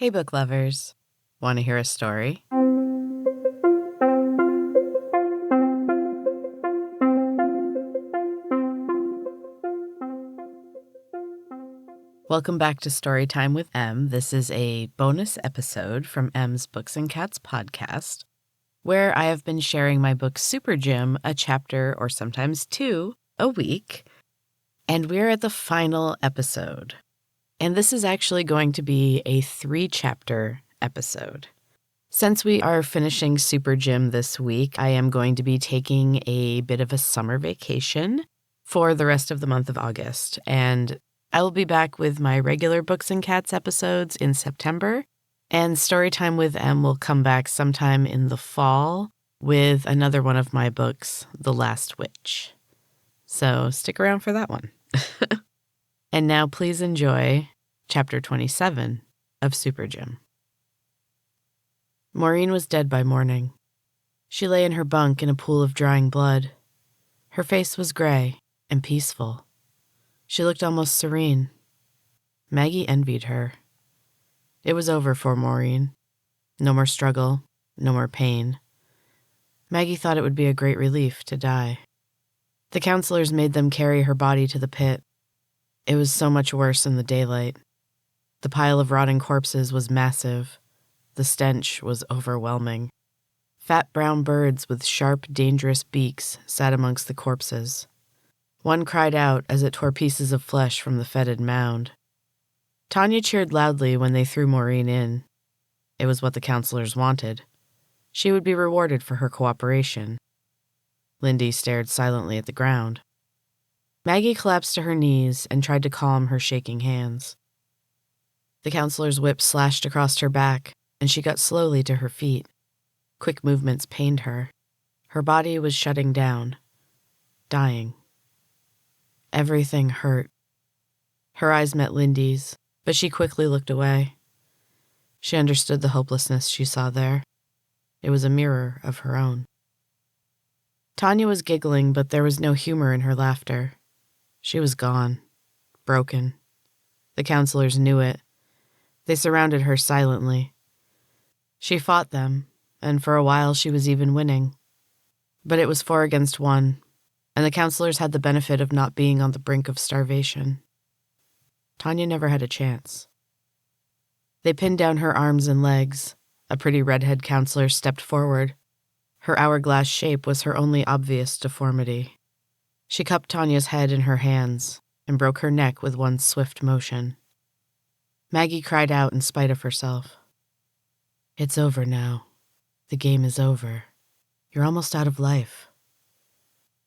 Hey, book lovers. Want to hear a story? Welcome back to Storytime with Em. This is a bonus episode from Em's Books and Cats podcast, where I have been sharing my book SuperGym, a chapter or sometimes two a week. And we're at the final episode. And this is actually going to be a 3-chapter episode. Since we are finishing SuperGym this week, I am going to be taking a bit of a summer vacation for the rest of the month of August. And I will be back with my regular Books and Cats episodes in September. And Storytime with Em will come back sometime in the fall with another one of my books, The Last Witch. So stick around for that one. And now please enjoy Chapter 27 of SuperGym. Maureen was dead by morning. She lay in her bunk in a pool of drying blood. Her face was gray and peaceful. She looked almost serene. Maggie envied her. It was over for Maureen. No more struggle, no more pain. Maggie thought it would be a great relief to die. The counselors made them carry her body to the pit. It was so much worse in the daylight. The pile of rotting corpses was massive. The stench was overwhelming. Fat brown birds with sharp, dangerous beaks sat amongst the corpses. One cried out as it tore pieces of flesh from the fetid mound. Tanya cheered loudly when they threw Maureen in. It was what the counselors wanted. She would be rewarded for her cooperation. Lindy stared silently at the ground. Maggie collapsed to her knees and tried to calm her shaking hands. The counselor's whip slashed across her back, and she got slowly to her feet. Quick movements pained her. Her body was shutting down, dying. Everything hurt. Her eyes met Lindy's, but she quickly looked away. She understood the hopelessness she saw there. It was a mirror of her own. Tanya was giggling, but there was no humor in her laughter. She was gone, broken. The counselors knew it. They surrounded her silently. She fought them, and for a while she was even winning. But it was 4 against 1, and the counselors had the benefit of not being on the brink of starvation. Tanya never had a chance. They pinned down her arms and legs. A pretty redhead counselor stepped forward. Her hourglass shape was her only obvious deformity. She cupped Tanya's head in her hands and broke her neck with one swift motion. Maggie cried out in spite of herself. "It's over now. The game is over. You're almost out of life."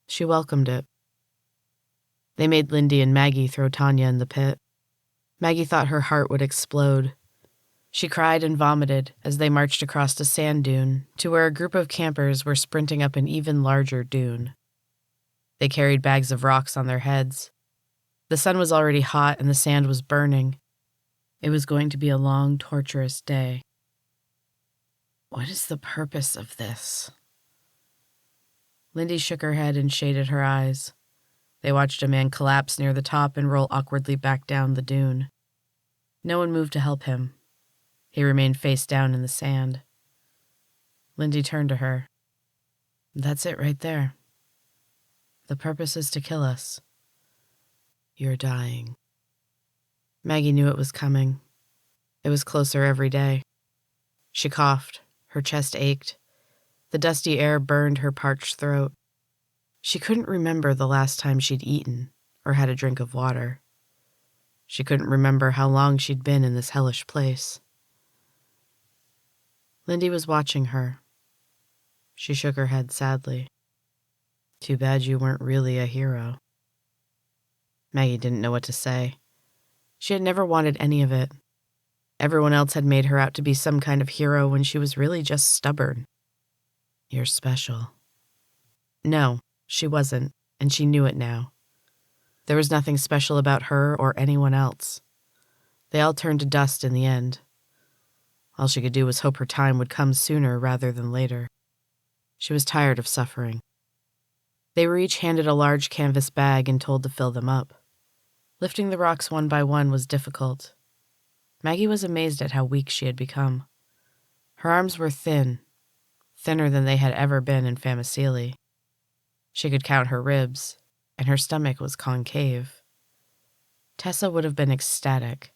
She welcomed it. They made Lindy and Maggie throw Tanya in the pit. Maggie thought her heart would explode. She cried and vomited as they marched across a sand dune to where a group of campers were sprinting up an even larger dune. They carried bags of rocks on their heads. The sun was already hot and the sand was burning. It was going to be a long, torturous day. What is the purpose of this? Lindy shook her head and shaded her eyes. They watched a man collapse near the top and roll awkwardly back down the dune. No one moved to help him. He remained face down in the sand. Lindy turned to her. "That's it right there. The purpose is to kill us. You're dying." Maggie knew it was coming. It was closer every day. She coughed. Her chest ached. The dusty air burned her parched throat. She couldn't remember the last time she'd eaten or had a drink of water. She couldn't remember how long she'd been in this hellish place. Lindy was watching her. She shook her head sadly. "Too bad you weren't really a hero." Maggie didn't know what to say. She had never wanted any of it. Everyone else had made her out to be some kind of hero when she was really just stubborn. "You're special." No, she wasn't, and she knew it now. There was nothing special about her or anyone else. They all turned to dust in the end. All she could do was hope her time would come sooner rather than later. She was tired of suffering. They were each handed a large canvas bag and told to fill them up. Lifting the rocks one by one was difficult. Maggie was amazed at how weak she had become. Her arms were thin, thinner than they had ever been in Famiceli. She could count her ribs, and her stomach was concave. Tessa would have been ecstatic.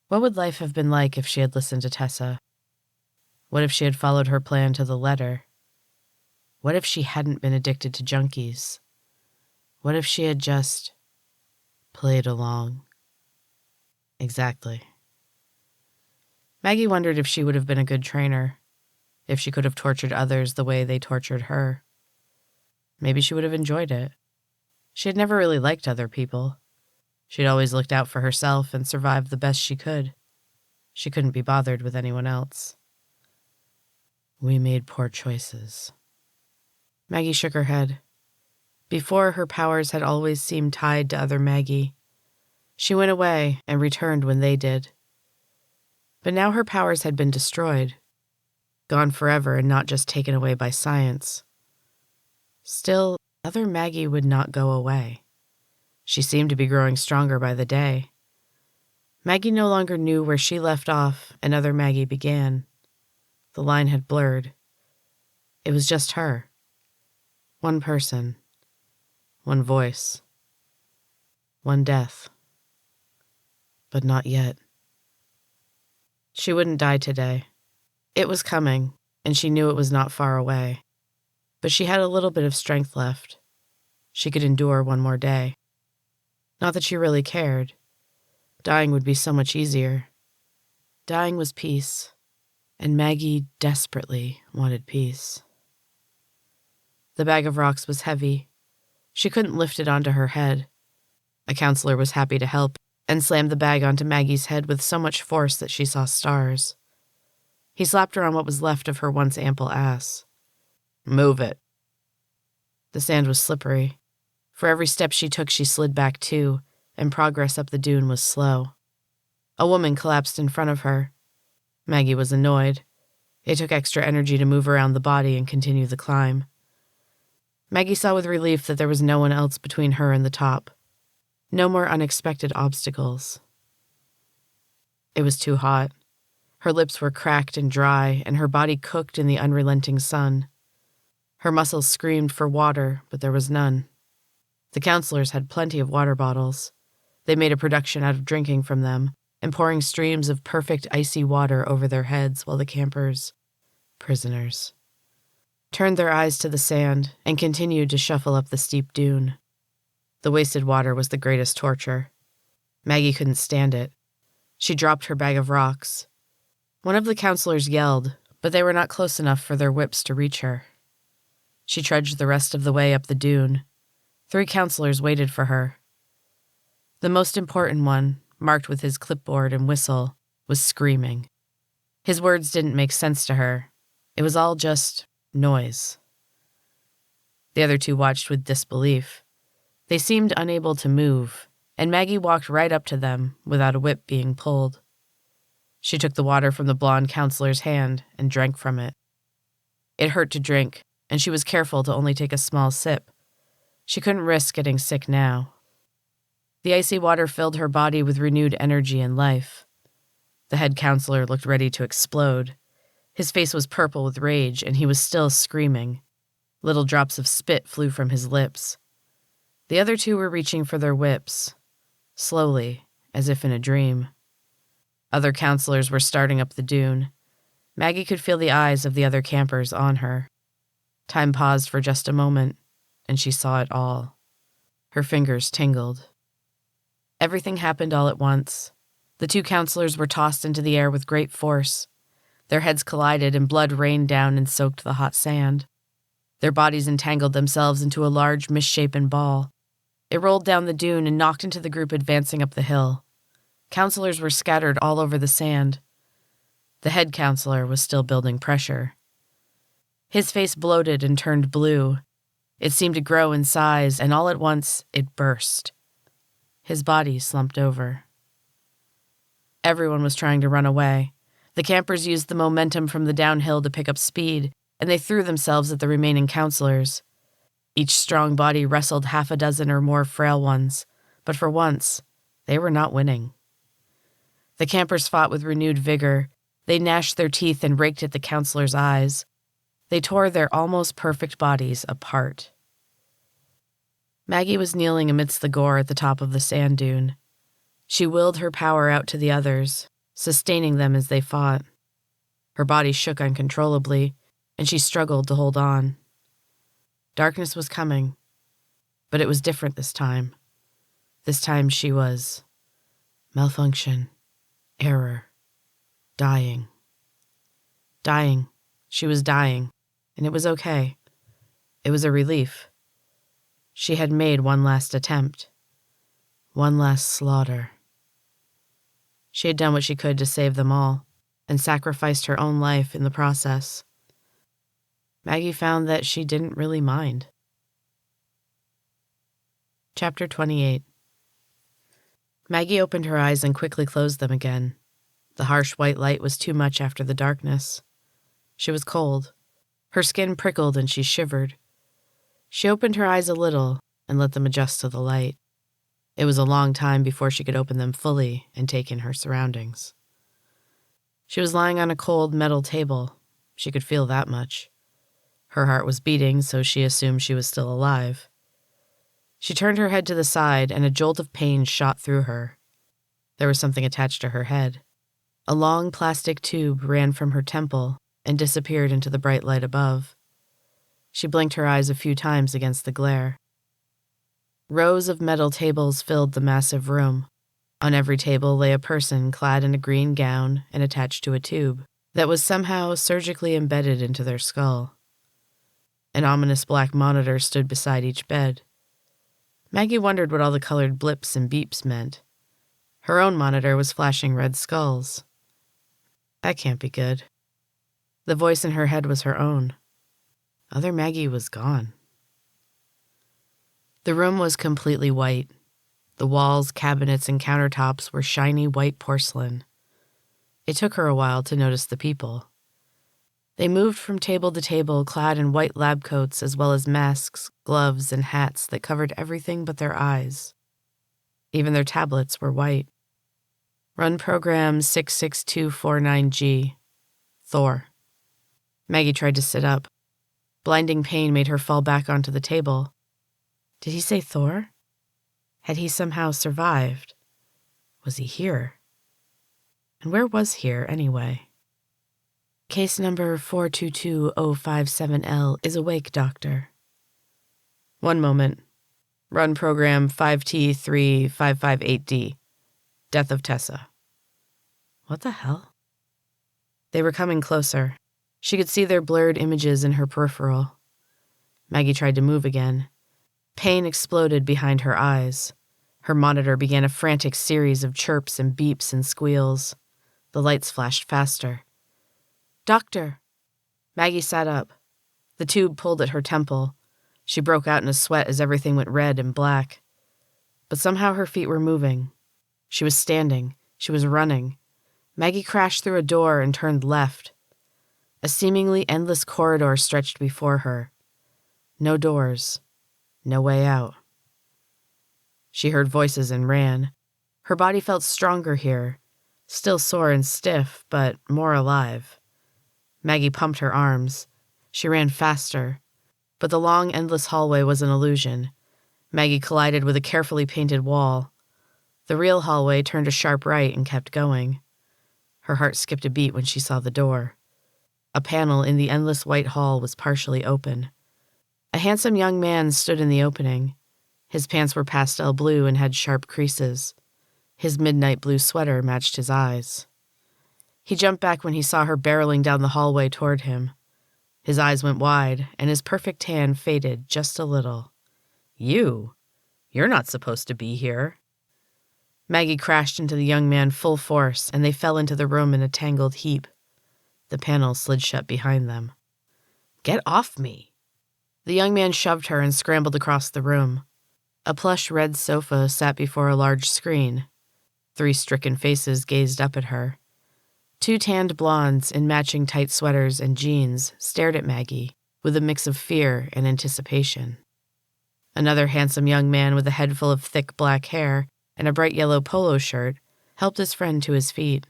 What would life have been like if she had listened to Tessa? What if she had followed her plan to the letter? What if she hadn't been addicted to junkies? What if she had just played along? Exactly. Maggie wondered if she would have been a good trainer, if she could have tortured others the way they tortured her. Maybe she would have enjoyed it. She had never really liked other people. She'd always looked out for herself and survived the best she could. She couldn't be bothered with anyone else. We made poor choices. Maggie shook her head. Before, her powers had always seemed tied to other Maggie. She went away and returned when they did. But now her powers had been destroyed, gone forever and not just taken away by science. Still, other Maggie would not go away. She seemed to be growing stronger by the day. Maggie no longer knew where she left off and other Maggie began. The line had blurred. It was just her. One person. One voice. One death. But not yet. She wouldn't die today. It was coming, and she knew it was not far away. But she had a little bit of strength left. She could endure one more day. Not that she really cared. Dying would be so much easier. Dying was peace, and Maggie desperately wanted peace. The bag of rocks was heavy. She couldn't lift it onto her head. A counselor was happy to help and slammed the bag onto Maggie's head with so much force that she saw stars. He slapped her on what was left of her once ample ass. Move it. The sand was slippery. For every step she took, she slid back too, and progress up the dune was slow. A woman collapsed in front of her. Maggie was annoyed. It took extra energy to move around the body and continue the climb. Maggie saw with relief that there was no one else between her and the top. No more unexpected obstacles. It was too hot. Her lips were cracked and dry, and her body cooked in the unrelenting sun. Her muscles screamed for water, but there was none. The counselors had plenty of water bottles. They made a production out of drinking from them and pouring streams of perfect icy water over their heads while the campers, prisoners, turned their eyes to the sand and continued to shuffle up the steep dune. The wasted water was the greatest torture. Maggie couldn't stand it. She dropped her bag of rocks. One of the counselors yelled, but they were not close enough for their whips to reach her. She trudged the rest of the way up the dune. 3 counselors waited for her. The most important one, marked with his clipboard and whistle, was screaming. His words didn't make sense to her. It was all just noise. The other 2 watched with disbelief. They seemed unable to move, and Maggie walked right up to them without a whip being pulled. She took the water from the blonde counselor's hand and drank from it. It hurt to drink, and she was careful to only take a small sip. She couldn't risk getting sick now. The icy water filled her body with renewed energy and life. The head counselor looked ready to explode. His face was purple with rage, and he was still screaming. Little drops of spit flew from his lips. The other 2 were reaching for their whips, slowly, as if in a dream. Other counselors were starting up the dune. Maggie could feel the eyes of the other campers on her. Time paused for just a moment, and she saw it all. Her fingers tingled. Everything happened all at once. The 2 counselors were tossed into the air with great force. Their heads collided and blood rained down and soaked the hot sand. Their bodies entangled themselves into a large, misshapen ball. It rolled down the dune and knocked into the group advancing up the hill. Counselors were scattered all over the sand. The head counselor was still building pressure. His face bloated and turned blue. It seemed to grow in size, and all at once, it burst. His body slumped over. Everyone was trying to run away. The campers used the momentum from the downhill to pick up speed, and they threw themselves at the remaining counselors. Each strong body wrestled 6 or more frail ones, but for once, they were not winning. The campers fought with renewed vigor. They gnashed their teeth and raked at the counselor's eyes. They tore their almost perfect bodies apart. Maggie was kneeling amidst the gore at the top of the sand dune. She willed her power out to the others, sustaining them as they fought. Her body shook uncontrollably, and she struggled to hold on. Darkness was coming, but it was different this time. This time she was malfunction, error, dying. Dying. She was dying, and it was okay. It was a relief. She had made one last attempt. One last slaughter. She had done what she could to save them all, and sacrificed her own life in the process. Maggie found that she didn't really mind. Chapter 28. Maggie opened her eyes and quickly closed them again. The harsh white light was too much after the darkness. She was cold. Her skin prickled and she shivered. She opened her eyes a little and let them adjust to the light. It was a long time before she could open them fully and take in her surroundings. She was lying on a cold metal table. She could feel that much. Her heart was beating, so she assumed she was still alive. She turned her head to the side, and a jolt of pain shot through her. There was something attached to her head. A long plastic tube ran from her temple and disappeared into the bright light above. She blinked her eyes a few times against the glare. Rows of metal tables filled the massive room. On every table lay a person clad in a green gown and attached to a tube that was somehow surgically embedded into their skull. An ominous black monitor stood beside each bed. Maggie wondered what all the colored blips and beeps meant. Her own monitor was flashing red skulls. That can't be good. The voice in her head was her own. Other Maggie was gone. The room was completely white. The walls, cabinets, and countertops were shiny white porcelain. It took her a while to notice the people. They moved from table to table clad in white lab coats as well as masks, gloves, and hats that covered everything but their eyes. Even their tablets were white. Run program 66249G. Thor. Maggie tried to sit up. Blinding pain made her fall back onto the table. Did he say Thor? Had he somehow survived? Was he here? And where was here, anyway? Case number 422057L is awake, Doctor. One moment. Run program 5T3558D. Death of Tessa. What the hell? They were coming closer. She could see their blurred images in her peripheral. Maggie tried to move again. Pain exploded behind her eyes. Her monitor began a frantic series of chirps and beeps and squeals. The lights flashed faster. Doctor! Maggie sat up. The tube pulled at her temple. She broke out in a sweat as everything went red and black. But somehow her feet were moving. She was standing. She was running. Maggie crashed through a door and turned left. A seemingly endless corridor stretched before her. No doors. No way out. She heard voices and ran. Her body felt stronger here. Still sore and stiff, but more alive. Maggie pumped her arms. She ran faster. But the long, endless hallway was an illusion. Maggie collided with a carefully painted wall. The real hallway turned a sharp right and kept going. Her heart skipped a beat when she saw the door. A panel in the endless white hall was partially open. A handsome young man stood in the opening. His pants were pastel blue and had sharp creases. His midnight blue sweater matched his eyes. He jumped back when he saw her barreling down the hallway toward him. His eyes went wide, and his perfect tan faded just a little. You're not supposed to be here. Maggie crashed into the young man full force, and they fell into the room in a tangled heap. The panel slid shut behind them. Get off me! The young man shoved her and scrambled across the room. A plush red sofa sat before a large screen. 3 stricken faces gazed up at her. 2 tanned blondes in matching tight sweaters and jeans stared at Maggie with a mix of fear and anticipation. Another handsome young man with a head full of thick black hair and a bright yellow polo shirt helped his friend to his feet.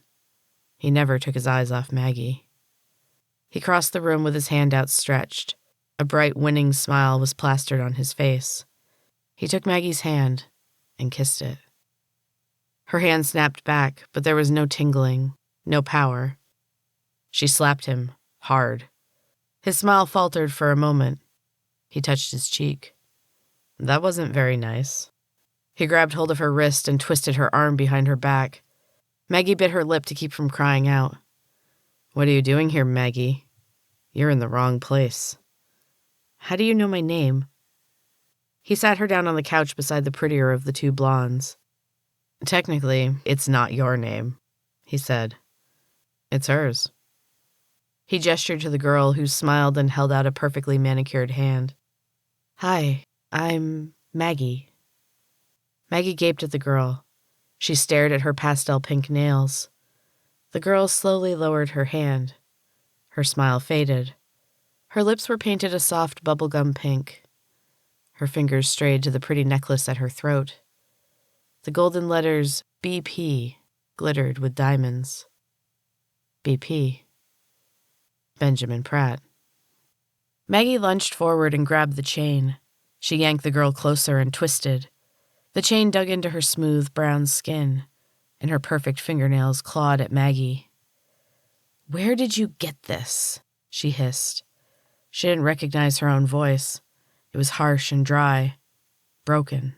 He never took his eyes off Maggie. He crossed the room with his hand outstretched. A bright, winning smile was plastered on his face. He took Maggie's hand and kissed it. Her hand snapped back, but there was no tingling, no power. She slapped him, hard. His smile faltered for a moment. He touched his cheek. That wasn't very nice. He grabbed hold of her wrist and twisted her arm behind her back. Maggie bit her lip to keep from crying out. What are you doing here, Maggie? You're in the wrong place. How do you know my name? He sat her down on the couch beside the prettier of the two blondes. Technically, it's not your name, he said. It's hers. He gestured to the girl, who smiled and held out a perfectly manicured hand. Hi, I'm Maggie. Maggie gaped at the girl. She stared at her pastel pink nails. The girl slowly lowered her hand. Her smile faded. Her lips were painted a soft bubblegum pink. Her fingers strayed to the pretty necklace at her throat. The golden letters BP glittered with diamonds. BP. Benjamin Pratt. Maggie lunged forward and grabbed the chain. She yanked the girl closer and twisted. The chain dug into her smooth brown skin, and her perfect fingernails clawed at Maggie. Where did you get this? She hissed. She didn't recognize her own voice. It was harsh and dry, broken.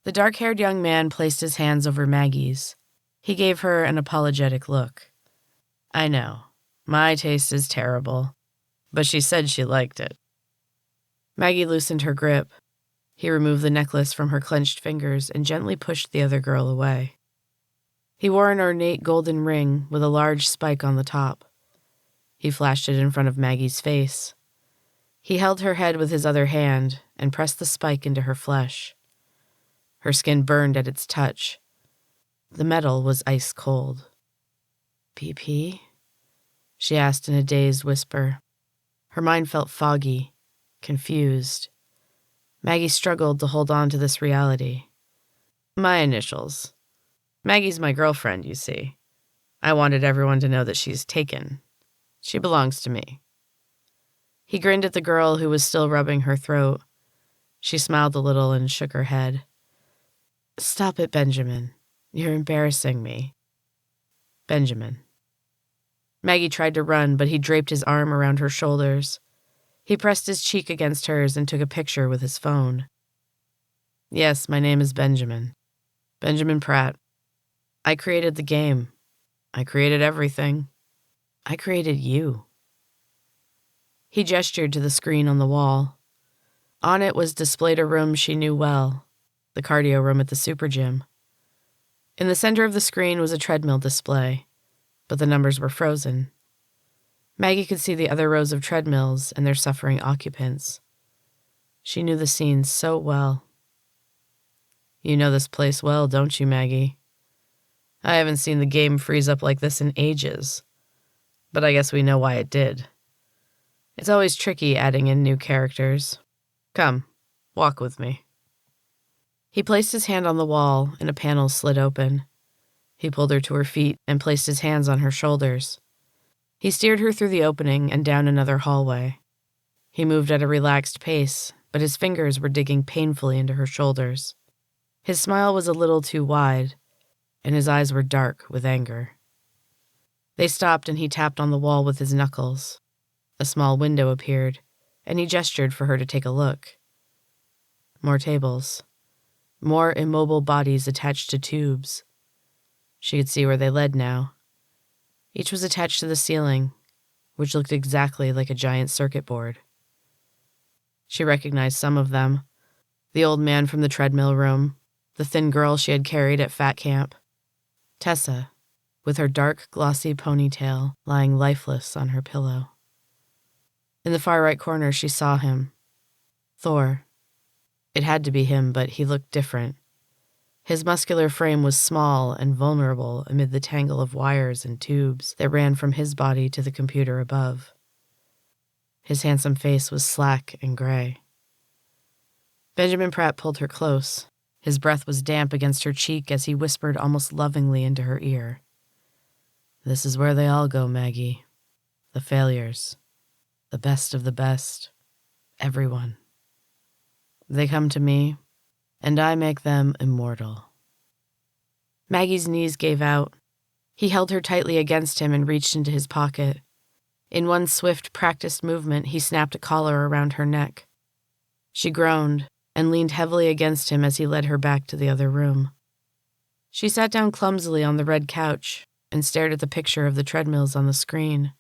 The dark-haired young man placed his hands over Maggie's. He gave her an apologetic look. I know, my taste is terrible, but she said she liked it. Maggie loosened her grip. He removed the necklace from her clenched fingers and gently pushed the other girl away. He wore an ornate golden ring with a large spike on the top. He flashed it in front of Maggie's face. He held her head with his other hand and pressed the spike into her flesh. Her skin burned at its touch. The metal was ice cold. PP? She asked in a dazed whisper. Her mind felt foggy, confused. Maggie struggled to hold on to this reality. My initials. Maggie's my girlfriend, you see. I wanted everyone to know that she's taken. She belongs to me. He grinned at the girl who was still rubbing her throat. She smiled a little and shook her head. Stop it, Benjamin. You're embarrassing me. Benjamin. Maggie tried to run, but he draped his arm around her shoulders. He pressed his cheek against hers and took a picture with his phone. Yes, my name is Benjamin. Benjamin Pratt. I created the game. I created everything. I created you. He gestured to the screen on the wall. On it was displayed a room she knew well, the cardio room at the SuperGym. In the center of the screen was a treadmill display, but the numbers were frozen. Maggie could see the other rows of treadmills and their suffering occupants. She knew the scene so well. You know this place well, don't you, Maggie? I haven't seen the game freeze up like this in ages, but I guess we know why it did. It's always tricky adding in new characters. Come, walk with me. He placed his hand on the wall and a panel slid open. He pulled her to her feet and placed his hands on her shoulders. He steered her through the opening and down another hallway. He moved at a relaxed pace, but his fingers were digging painfully into her shoulders. His smile was a little too wide, and his eyes were dark with anger. They stopped and he tapped on the wall with his knuckles. A small window appeared, and he gestured for her to take a look. More tables. More immobile bodies attached to tubes. She could see where they led now. Each was attached to the ceiling, which looked exactly like a giant circuit board. She recognized some of them. The old man from the treadmill room, the thin girl she had carried at fat camp, Tessa, with her dark, glossy ponytail lying lifeless on her pillow. In the far right corner, she saw him. Thor. It had to be him, but he looked different. His muscular frame was small and vulnerable amid the tangle of wires and tubes that ran from his body to the computer above. His handsome face was slack and gray. Benjamin Pratt pulled her close. His breath was damp against her cheek as he whispered almost lovingly into her ear. "This is where they all go, Maggie. The failures. The best of the best. Everyone. They come to me, and I make them immortal." Maggie's knees gave out. He held her tightly against him and reached into his pocket. In one swift, practiced movement, he snapped a collar around her neck. She groaned and leaned heavily against him as he led her back to the other room. She sat down clumsily on the red couch and stared at the picture of the treadmills on the screen.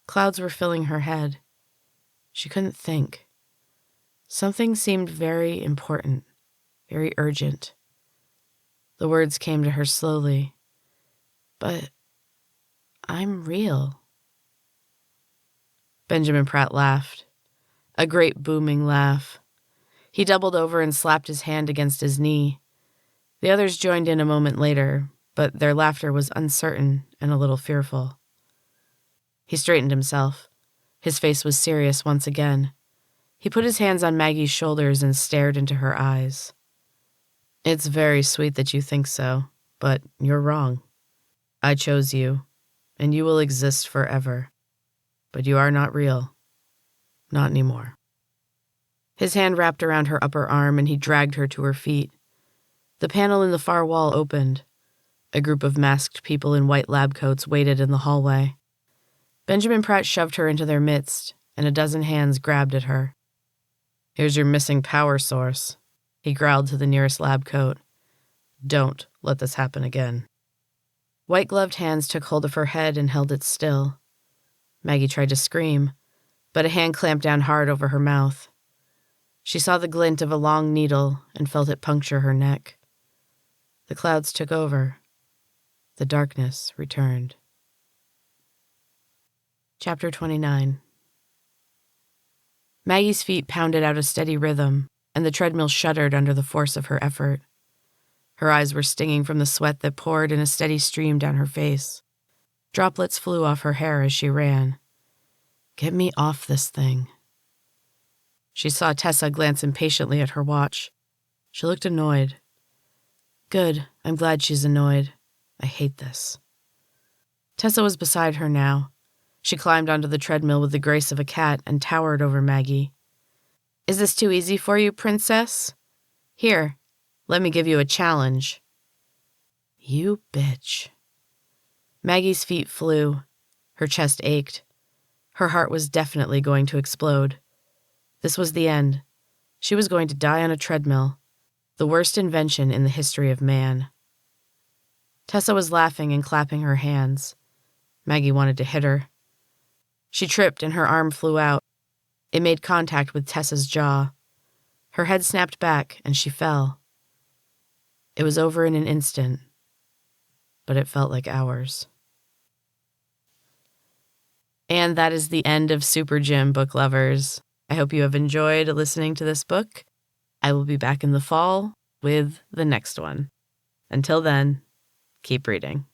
Clouds were filling her head. She couldn't think. Something seemed very important, very urgent. The words came to her slowly. "But I'm real." Benjamin Pratt laughed. A great booming laugh. He doubled over and slapped his hand against his knee. The others joined in a moment later, but their laughter was uncertain and a little fearful. He straightened himself. His face was serious once again. He put his hands on Maggie's shoulders and stared into her eyes. "It's very sweet that you think so, but you're wrong. I chose you, and you will exist forever. But you are not real. Not anymore." His hand wrapped around her upper arm and he dragged her to her feet. The panel in the far wall opened. A group of masked people in white lab coats waited in the hallway. Benjamin Pratt shoved her into their midst, and a dozen hands grabbed at her. "Here's your missing power source," he growled to the nearest lab coat. "Don't let this happen again." White-gloved hands took hold of her head and held it still. Maggie tried to scream, but a hand clamped down hard over her mouth. She saw the glint of a long needle and felt it puncture her neck. The clouds took over. The darkness returned. Chapter 29. Maggie's feet pounded out a steady rhythm, and the treadmill shuddered under the force of her effort. Her eyes were stinging from the sweat that poured in a steady stream down her face. Droplets flew off her hair as she ran. "Get me off this thing." She saw Tessa glance impatiently at her watch. She looked annoyed. "Good, I'm glad she's annoyed. I hate this." Tessa was beside her now. She climbed onto the treadmill with the grace of a cat and towered over Maggie. "Is this too easy for you, princess? Here, let me give you a challenge." "You bitch." Maggie's feet flew. Her chest ached. Her heart was definitely going to explode. This was the end. She was going to die on a treadmill, the worst invention in the history of man. Tessa was laughing and clapping her hands. Maggie wanted to hit her. She tripped and her arm flew out. It made contact with Tessa's jaw. Her head snapped back and she fell. It was over in an instant, but it felt like hours. And that is the end of SuperGym, book lovers. I hope you have enjoyed listening to this book. I will be back in the fall with the next one. Until then, keep reading.